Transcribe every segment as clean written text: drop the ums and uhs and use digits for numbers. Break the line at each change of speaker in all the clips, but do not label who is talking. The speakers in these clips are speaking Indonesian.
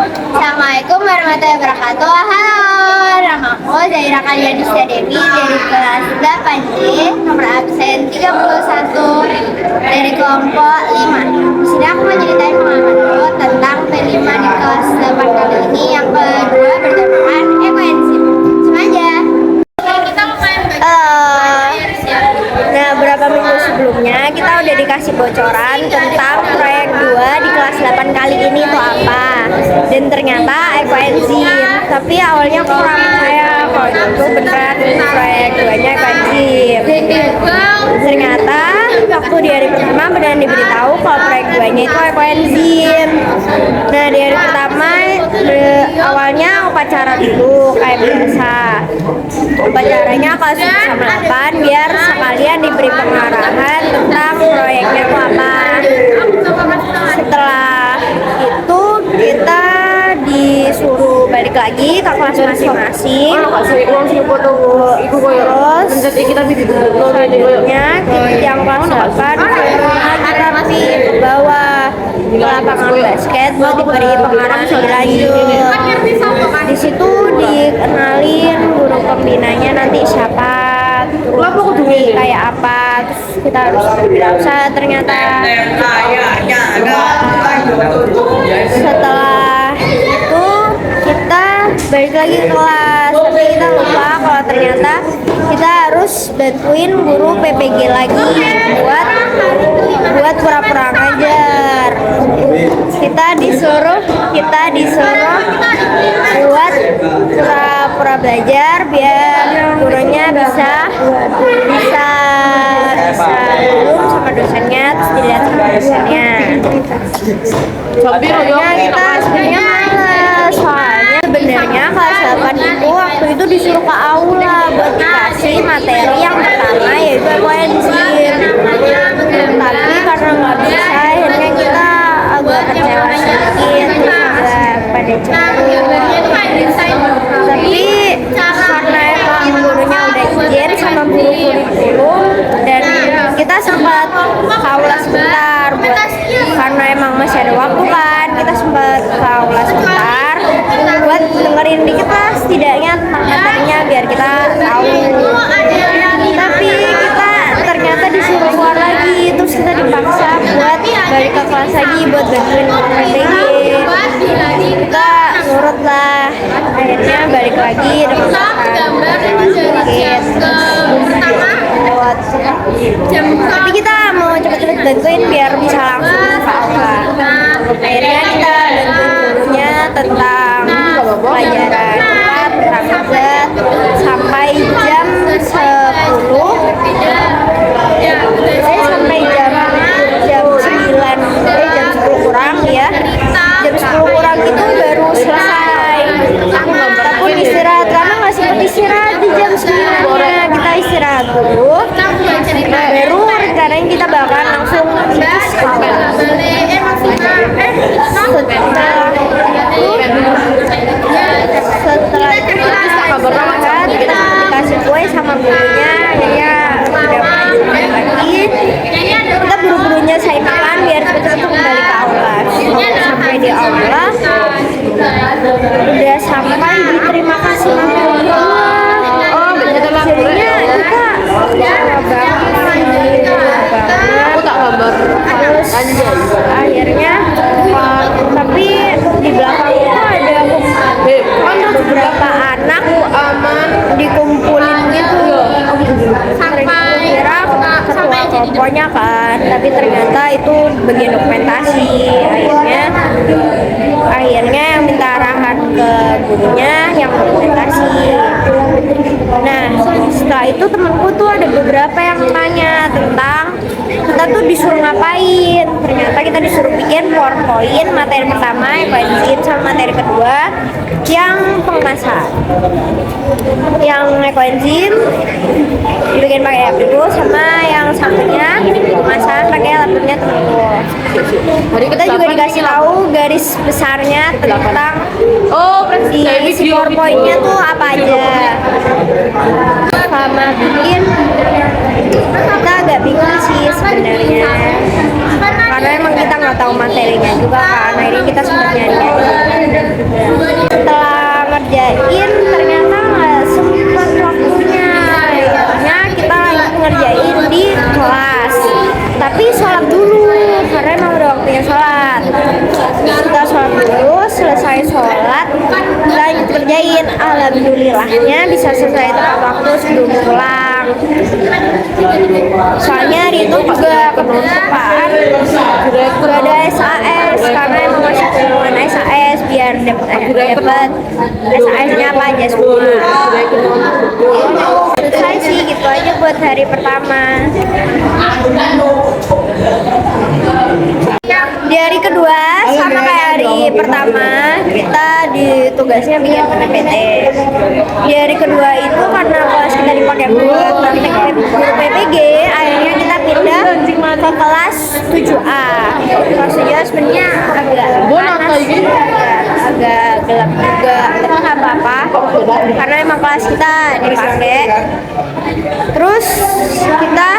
Assalamualaikum warahmatullahi wabarakatuh. Halo, nama aku Zaira Kalianisya Dewi dari kelas 8D, nomor absen 31 dari kelompok 5. Di sini aku mau ceritain pengalamanku tentang P5 di kelas 8 kali ini. Yang kedua bertemakan ekuensif. Cuma aja. Nah, beberapa minggu sebelumnya kita udah dikasih bocoran tentang proyek 2 di kelas 8 kali ini itu apa. Dan ternyata ekoenzim. Tapi awalnya kurang percaya kalau itu beneran proyek 2-nya ekoenzim. Ternyata waktu di hari pertama beneran diberitahu kalau proyek 2-nya itu ekoenzim. Nah, di hari pertama awalnya upacara dulu kayak biasa. Upacaranya kelas 1 sama 8 biar sekalian diberi pengarahan tentang proyeknya itu apa. Setelah itu kita disuruh balik lagi ke kelas masing-masing. Terus selanjutnya yang kelas 8 kita masih ke bawah ke lapangan basket buat diberi pengarahan lebih lanjut. Di situ dikenalin guru pembinanya nanti siapa, terus kayak apa, terus kita harus berwirausaha ternyata. Setelah itu kita balik lagi ke kelas, tapi kita lupa kalau ternyata kita harus bantuin guru PPG lagi buat pura-pura ngajar. Kita disuruh buat pura-pura belajar biar gurunya bisa dulu sama dosennya, terus dilihat sama dosennya. Soalnya kita sebenarnya males, soalnya sebenarnya kelas 8 itu waktu itu disuruh ke aula buat dikasih materi yang pertama yaitu ekoenzim. Tapi karena nggak bisa, akhirnya kita agak kecewa sedikit, agak pada cemburu. Tapi karena emang gurunya udah izin sama guru kurikulum dan kita sempat aula sebentar karena emang masih ada waktu kan, kita sempat aula sebentar buat dengerin dikit lah setidaknya tentang materinya biar kita tahu. Tapi kita ternyata disuruh keluar lagi, terus kita dipaksa buat balik ke kelas lagi buat bantuin PPG. Kita nurut lah, akhirnya balik lagi dengan tapi kita mau cepet-cepet bantuin biar bisa langsung ke aula. Akhirnya kita bantuin gurunya tentang pelajaran tentang sampai jam 10 sampai jam 9 jam 10 kurang ya. Jam 10 kurang itu baru selesai. Tapi istirahat karena nggak sempat istirahat di jam 9-nya. Kita istirahat dulu. Baru rencananya kita bakal langsung ke sekolah. Setelah itu kita dikasih kue sama gurunya, akhirnya udah main lagi. Kita buru-burunya saya makan biar cepet-cepet kembali ke aula. Sampai di aula udah sampai di terima kasih guru. Jadinya kita terus akhirnya tapi di belakang itu ada beberapa anak dikumpulin gitu. Kira ketua kelompoknya kan, tapi ternyata itu bagian dokumentasi. Akhirnya yang minta arahan ke gurunya yang dokumentasi. Nah, setelah itu temanku tuh ada beberapa yang tanya tentang kita tuh disuruh ngapain. Ternyata kita disuruh bikin PowerPoint materi pertama ekoenzim sama materi kedua yang pengemasan. Yang ekoenzim dibikin pakai app dulu, sama yang satunya pengemasan pakai laptopnya temanku. Kita juga dikasih tahu garis besarnya tentang di isi PowerPoint-nya tuh apa aja. Sama bikin kita agak bingung sih sebenarnya karena emang kita nggak tahu materinya juga kan, akhirnya kita sempat nyari. selesai sholat kita lanjut kerjain. Alhamdulillahnya bisa selesai tepat waktu sebelum pulang. Soalnya hari itu juga penutupan gak ada SAS karena emang masih pengumuman SAS biar dapat SAS-nya apa aja semua. Selesai sih, gitu aja buat hari pertama. Di hari kedua sama kayak hari pertama kita ditugasnya bikin PPT. Di hari kedua itu karena kelas kita dipakai buat praktek guru PPG, akhirnya kita pindah ke kelas 7A. Kelas 7A sebenarnya agak panas, agak gelap juga, tapi nggak apa-apa karena emang kelas kita dipakai. Terus kita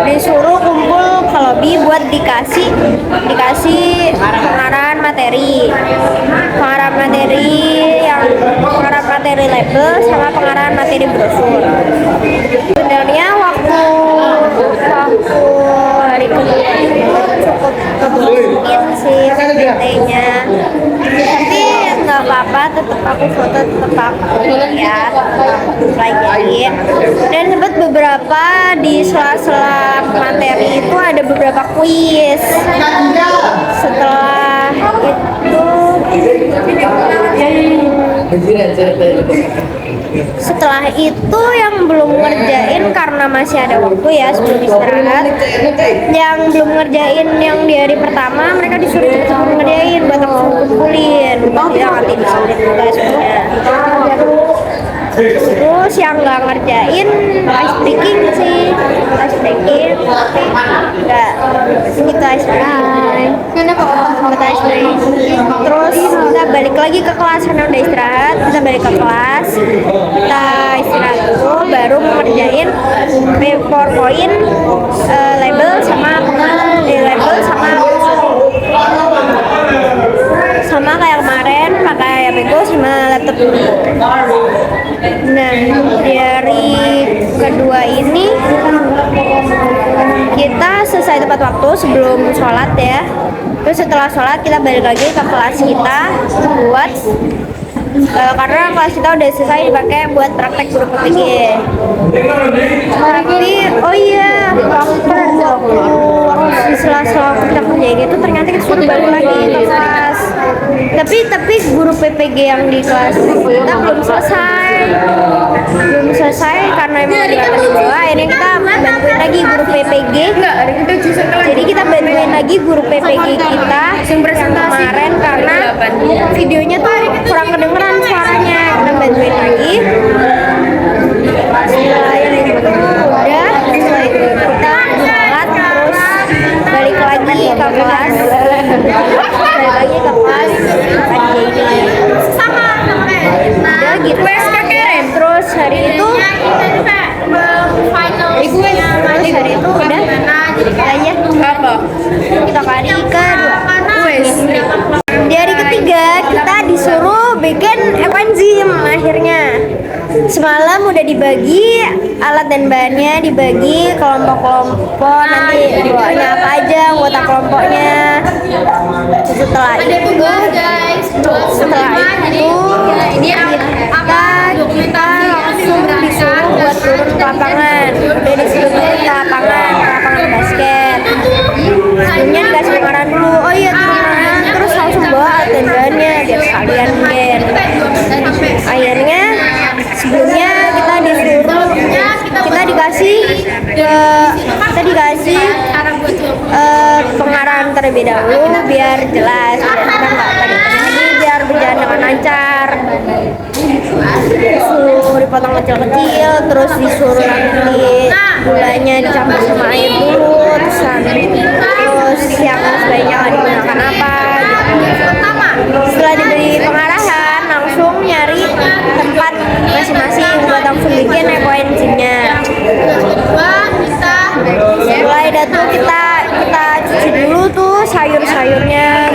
disuruh kumpul ke lobby buat dikasih pengarahan materi yang pengarahan materi label sama pengarahan materi brosur. Sebenarnya waktu hari kedua itu cukup kebutuhin sih PPT-nya, tapi nggak apa-apa, tetap aku foto, tetap aku lihat, tetap aku pelajarin. Dan sempat beberapa di sela-sela materi itu ada beberapa kuis. Setelah itu yang belum ngerjain karena masih ada waktu ya sebelum istirahat, yang belum ngerjain yang di hari pertama mereka disuruh cepet ngerjain buat langsung kumpulin buat tidak nanti disuruh tugasnya. Terus yang nggak ngerjain ice breaking sih, ice breaking tapi nggak gitu ice breaking. Terus kita balik lagi ke kelas karena udah istirahat, kita balik ke kelas, kita istirahat dulu baru ngerjain PowerPoint, label sama kayak kemarin pakai Bego sama laptop dulu. Nah, di hari kedua ini kita selesai tepat waktu sebelum sholat ya. Terus setelah sholat kita balik lagi ke kelas kita buat karena kelas kita udah selesai dipakai buat praktek guru PPG. Tapi oh iya, waktu di sela-sela kita kerjain itu ternyata kita suruh balik lagi ke kelas. Tapi guru PPG yang di kelas kita belum selesai karena emang di kelas bawah. Akhirnya kita bantuin lagi guru PPG. Jadi kita bantuin lagi guru PPG kita kemarin karena videonya tuh kurang kedengeran suaranya. Kita bantuin lagi. Setelah itu udah, setelah itu kita sholat terus balik lagi ke kelas. Udah gitu. Terus hari itu udah aja kita kali kedua. Di hari ketiga kita disuruh bikin enzim. Akhirnya semalam udah dibagi alat dan bahannya, dibagi kelompok-kelompok, nanti bawaannya apa aja, anggota kelompoknya. Setelah itu kita langsung disuruh buat turun ke lapangan. Udah disuruh turun ke lapangan basket. Sebelumnya dikasih pengarahan dulu, oh iya turun, terus langsung bawa alat dan bahannya biar sekalian gen. Akhirnya sebelumnya kita dikasih pengarahan terlebih dahulu biar jelas, biar kita nggak tadi biar berjalan dengan lancar. Disuruh dipotong kecil-kecil, terus disuruh nanti gulanya dicampur sama air dulu, terus yang sebaiknya digunakan apa gitu. Setelah diberi pengarahan langsung nyari tempat masing-masing buat langsung bikin enzimnya. Setelah itu kita cuci dulu tuh sayur-sayurnya,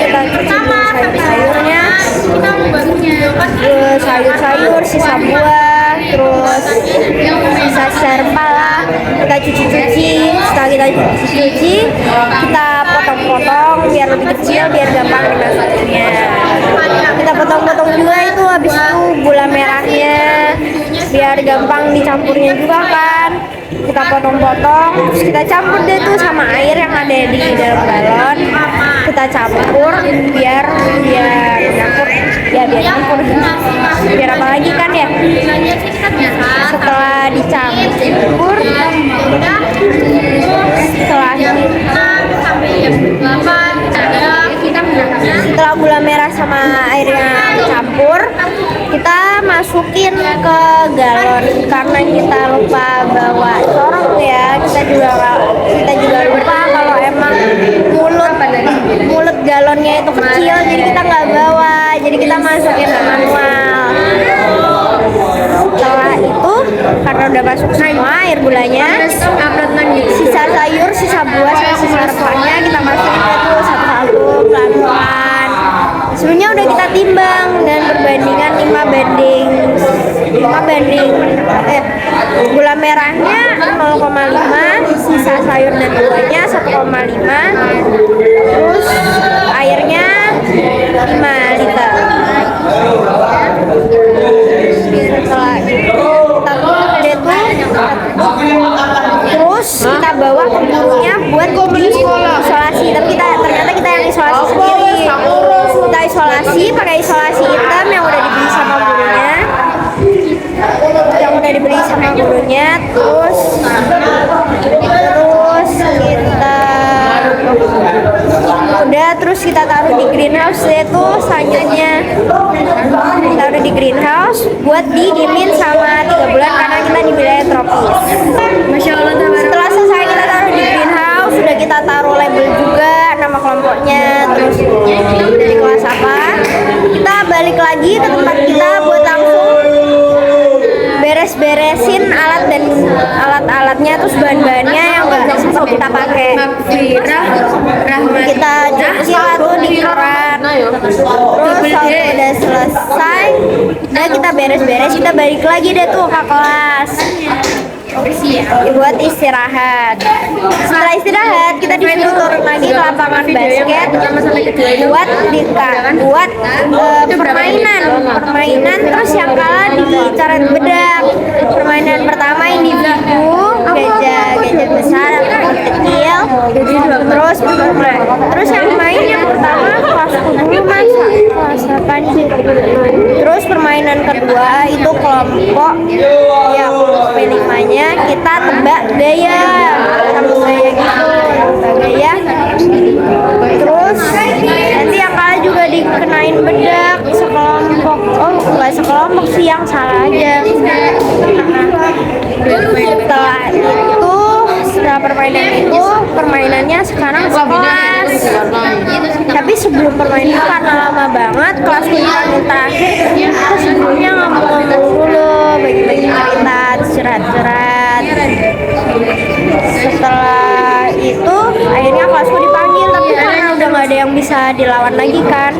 sayur-sayur, sisa buah, terus sisa rempah lah kita cuci. Setelah kita cuci kita potong potong-potong biar lebih kecil, biar gampang dimasukinnya. Kita potong-potong juga itu, habis itu gula merahnya biar gampang dicampurnya juga kan. Kita potong-potong, terus kita campur deh tuh sama air yang ada di dalam galon. Kita campur biar nyampur, ya biar nyampur, biar apa lagi kan ya. Setelah dicampur, setelah gula merah sama airnya campur, kita masukin ke galon. Karena kita lupa bawa corong ya, kita juga lupa kalau emang mulut galonnya itu kecil, jadi kita nggak bawa, jadi kita masukin manual. Setelah itu, karena udah masuk semua air gulanya, sisa sayur, sisa buah, sisa rempahnya kita masukin itu satu-satu pelan-pelan. Sebenarnya udah kita timbang dan perbandingan 5 banding gula merahnya 0,5, sisa sayur dan buahnya 1,5, terus airnya 5 liter. Setelah itu kita terus kita bawa ke gurunya buat isolasi. Tapi ternyata kita yang isolasi sendiri. Kita isolasi pakai isolasi hitam yang udah dibeli sama gurunya. Terus kita taruh di greenhouse itu. Selanjutnya taruh di greenhouse buat didiemin sama 3 bulan karena kita di wilayah tropis. Masya Allah. Setelah selesai kita taruh di greenhouse, sudah kita taruh label juga, nama kelompoknya, terus dari kelas apa. Kita balik lagi ke tempat kita buat langsung beres-beresin alat-alatnya, terus bahan-bahannya yang nggak sempat kita pakai. Kita cuci tuh di keran. Terus kalau udah selesai, udah kita beres-beres, kita balik lagi deh tuh ke kelas buat istirahat. Setelah istirahat, kita disuruh turun lagi ke lapangan basket buat permainan. Terus yang kalah dicoret bedak. Permainan pertama individu, gajah besar atau kecil. Terus yang main yang pertama kelas 10 masa kelas 8 sih. Terus permainan kedua itu kelompok yang P5-nya kita tebak gaya, sambung gaya gitu, tebak gaya. Terus nanti yang kalah juga dikenain bedak sekelompok. Oh, enggak sekelompok sih, yang salah aja. Setelah permainannya sekarang sekelas. Tapi sebelum permainan karena lama banget, kelas yang terakhir kita sebelumnya ngomong-ngomong dulu, bagi-bagi cerita, curhat-curhat. Setelah itu akhirnya kelasku dipanggil, tapi karena udah nggak ada yang bisa dilawan lagi kan,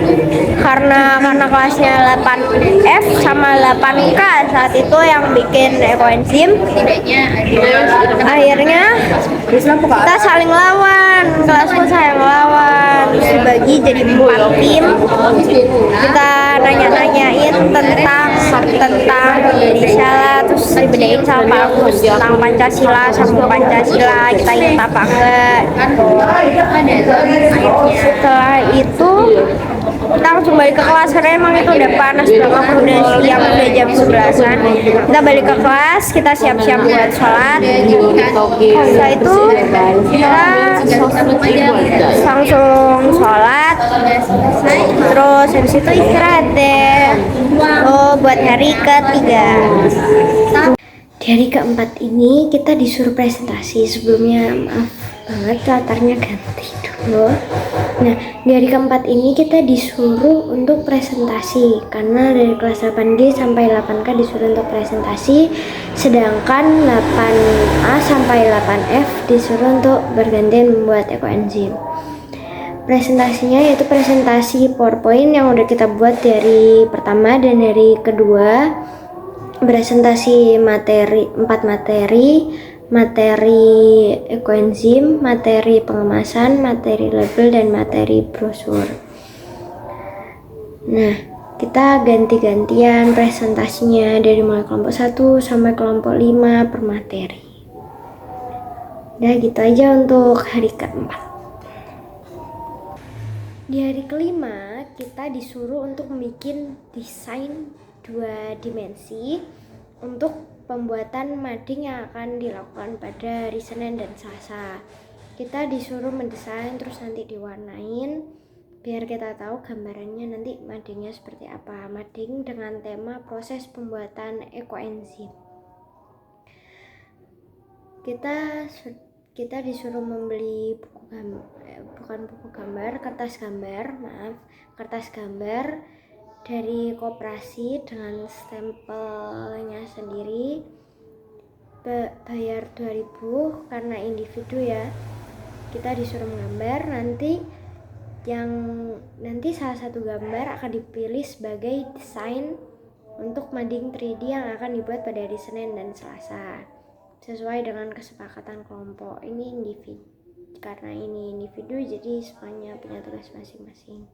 karena kelasnya 8F sama 8K saat itu yang bikin ekoenzim. Akhirnya kita saling lawan, kelasku saling lawan, terus dibagi jadi 4 tim. Kita nanya-nanyain tentang Indonesia lah, terus dibedain sama Pak Agus tentang Pancasila, sambung Pancasila, kita ingat apa enggak. Setelah itu kita langsung balik ke kelas karena emang itu udah panas banget, udah siang, udah jam 11-an. Kita balik ke kelas, kita siap-siap buat sholat. Setelah itu kita langsung sholat, terus habis itu istirahat deh. Buat hari ketiga. Di hari keempat ini kita disuruh presentasi. Sebelumnya maaf banget latarnya ganti dulu. Nah, di hari keempat ini kita disuruh untuk presentasi karena dari kelas 8G sampai 8K disuruh untuk presentasi, sedangkan 8A sampai 8F disuruh untuk bergantian membuat ekoenzim. Presentasinya yaitu presentasi PowerPoint yang udah kita buat dari pertama dan dari kedua. Presentasi materi, 4 materi, materi ekoenzim, materi pengemasan, materi label, dan materi brosur. Nah, kita ganti-gantian presentasinya dari mulai kelompok 1 sampai kelompok 5 per materi. Nah, gitu aja untuk hari keempat. Di hari kelima, kita disuruh untuk membuat desain 2 dimensi untuk pembuatan mading yang akan dilakukan pada hari Senin dan Selasa. Kita disuruh mendesain terus nanti diwarnain biar kita tahu gambarannya nanti madingnya seperti apa. Mading dengan tema proses pembuatan ekoenzim. Kita disuruh membeli kertas gambar dari koperasi dengan stempelnya sendiri. Bayar 2.000 karena individu ya. Kita disuruh menggambar, nanti salah satu gambar akan dipilih sebagai desain untuk mading 3D yang akan dibuat pada hari Senin dan Selasa sesuai dengan kesepakatan kelompok. Ini individu, karena ini individu jadi semuanya punya tugas masing-masing,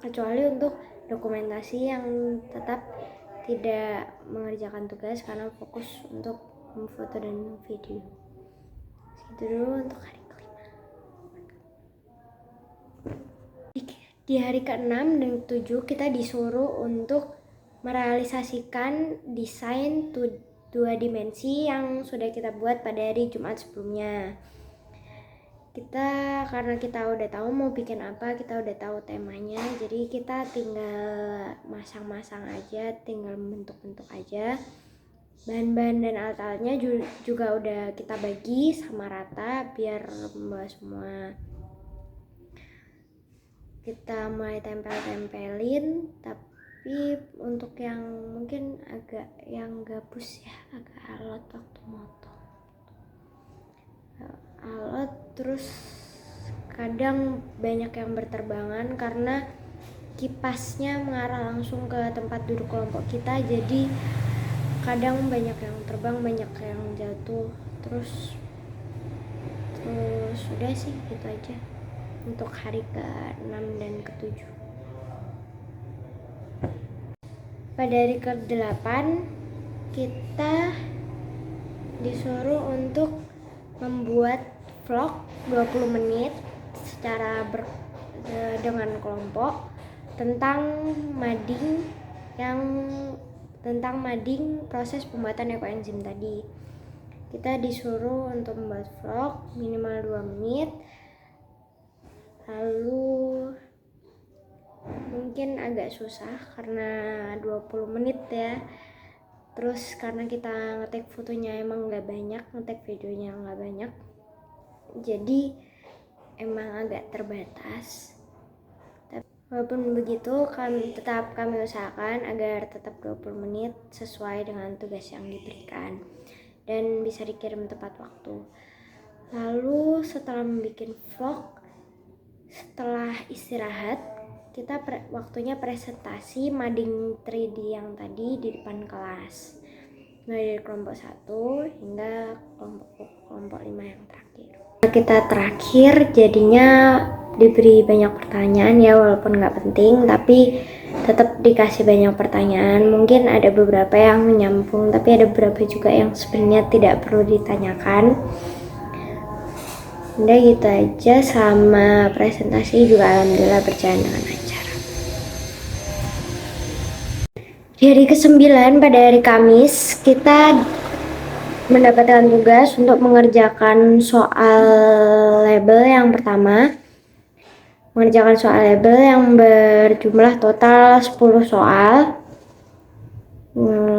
kecuali untuk dokumentasi yang tetap tidak mengerjakan tugas karena fokus untuk memfoto dan video. Segitu dulu untuk hari kelima. Di hari ke-6 dan ke-7 kita disuruh untuk merealisasikan desain 2 dimensi yang sudah kita buat pada hari Jumat sebelumnya. Karena kita udah tahu mau bikin apa, kita udah tahu temanya, jadi kita tinggal masang-masang aja, tinggal bentuk-bentuk aja. Bahan-bahan dan alat-alatnya juga udah kita bagi sama rata biar membahas semua. Kita mulai tempel-tempelin, tapi untuk yang mungkin agak yang gabus ya, agak alot waktu motong. Alot, terus kadang banyak yang berterbangan karena kipasnya mengarah langsung ke tempat duduk kelompok kita, jadi kadang banyak yang terbang, banyak yang jatuh. Terus sudah sih gitu aja untuk hari ke-6 dan ke-7. Pada hari ke-8 kita disuruh untuk membuat vlog 20 menit dengan kelompok tentang mading proses pembuatan ekoenzim tadi. Kita disuruh untuk membuat vlog minimal 2 menit. Lalu mungkin agak susah karena 20 menit ya. Terus karena kita ngetek fotonya emang gak banyak, ngetek videonya gak banyak, jadi emang agak terbatas. Walaupun begitu, kami usahakan agar tetap 20 menit sesuai dengan tugas yang diberikan dan bisa dikirim tepat waktu. Lalu setelah membuat vlog, setelah istirahat, kita waktunya presentasi mading 3D yang tadi di depan kelas, mulai dari kelompok 1 hingga kelompok 5 yang terakhir. Kita terakhir jadinya diberi banyak pertanyaan ya, walaupun nggak penting tapi tetap dikasih banyak pertanyaan. Mungkin ada beberapa yang nyambung, tapi ada beberapa juga yang sebenarnya tidak perlu ditanyakan. Udah gitu aja, sama presentasi juga alhamdulillah berjalan dengan lancar. Di hari ke-9 pada hari Kamis kita mendapatkan tugas untuk mengerjakan soal label yang pertama. Mengerjakan soal label yang berjumlah total 10 soal.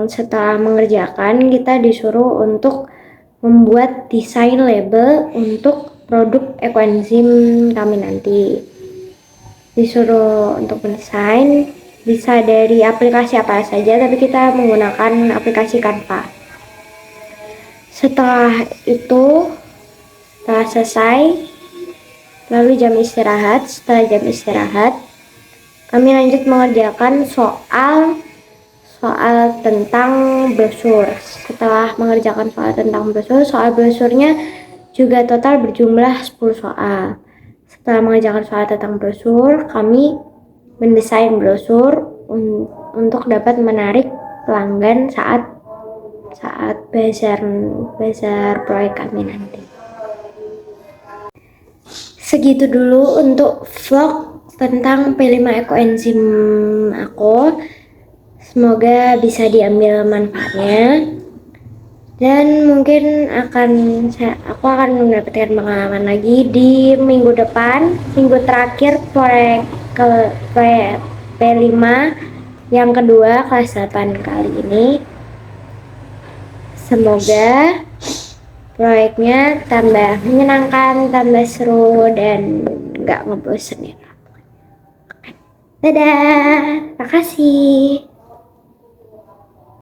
Setelah mengerjakan, kita disuruh untuk membuat desain label untuk produk ekoenzim kami nanti. Disuruh untuk mendesain, bisa dari aplikasi apa saja, tapi kita menggunakan aplikasi Canva. Setelah selesai, lalu jam istirahat. Setelah jam istirahat, kami lanjut mengerjakan soal soal tentang brosur. Setelah mengerjakan soal tentang brosur, soal brosurnya juga total berjumlah 10 soal. Setelah mengerjakan soal tentang brosur, kami mendesain brosur untuk dapat menarik pelanggan saat bazar proyek kami nanti. Segitu dulu untuk vlog tentang P5 ekoenzim aku. Semoga bisa diambil manfaatnya, dan mungkin aku akan mendapatkan pengalaman lagi di minggu depan, minggu terakhir proyek P5 yang kedua kelas 8 kali ini. Semoga proyeknya tambah menyenangkan, tambah seru, dan nggak ngebosenin. Dadah, makasih.